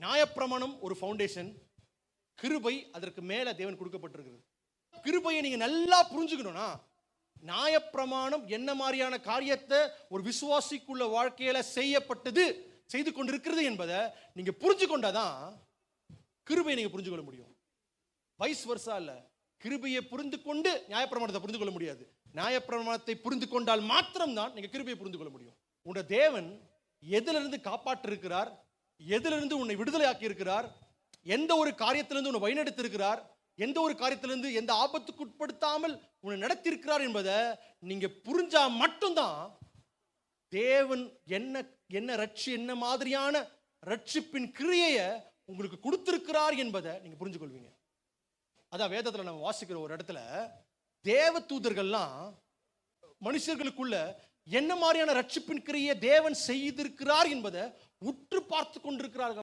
நியாயப்பிரமாணம் ஒரு ஃபவுண்டேஷன், கிருபை அதற்கு மேல தேவன் கொடுக்கப்பட்டிருக்கிறது. கிருபையை நீங்க நல்லா புரிஞ்சுக்கணும்னா, நியாயப்பிரமாணம் என்ன மாதிரியான காரியத்தை ஒரு விசுவாசிக்குள்ள வாழ்க்கையில செய்து கொண்டிருக்கிறது என்பதை நீங்க புரிஞ்சு கொண்டாதான் கிருபையை நீங்க புரிஞ்சு கொள்ள முடியும். வைஸ் வர்சா இல்ல. கிருபையை புரிந்து கொண்டு நியாயப்பிரமாணத்தை புரிந்து கொள்ள முடியாது. நியாயப்பிரமாணத்தை புரிந்து கொண்டால் மாத்திரம்தான் நீங்க கிருபையை புரிந்து கொள்ள முடியும். உன்னுடைய தேவன் எதிலிருந்து காப்பாற்றிருக்கிறார், எதிலிருந்து உன்னை விடுதலை ஆக்கி இருக்கிறார், எந்த ஒரு காரியத்திலிருந்து உன்னை வழிநடத்தி இருக்கிறார், எந்த ஒரு காரியத்திலிருந்து எந்த ஆபத்துக்கு உட்படுத்தாமல் உன்னை நடத்தி இருக்கிறார் என்பதை நீங்க புரிஞ்சா மட்டும்தான் தேவன் என்ன மாதிரியான ரட்சிப்பின் கிரியையை உங்களுக்கு கொடுத்திருக்கிறார் என்பதை நீங்க புரிஞ்சு கொள்வீங்க. அதான் வேதத்துல நம்ம வாசிக்கிற ஒரு இடத்துல தேவ தூதர்கள்லாம் மனுஷர்களுக்குள்ள என்ன மாதிரியான ரட்சிப்பின் கிரியை தேவன் செய்திருக்கிறார் என்பதை உற்று பார்த்து கொண்டிருக்கிறார்கள்.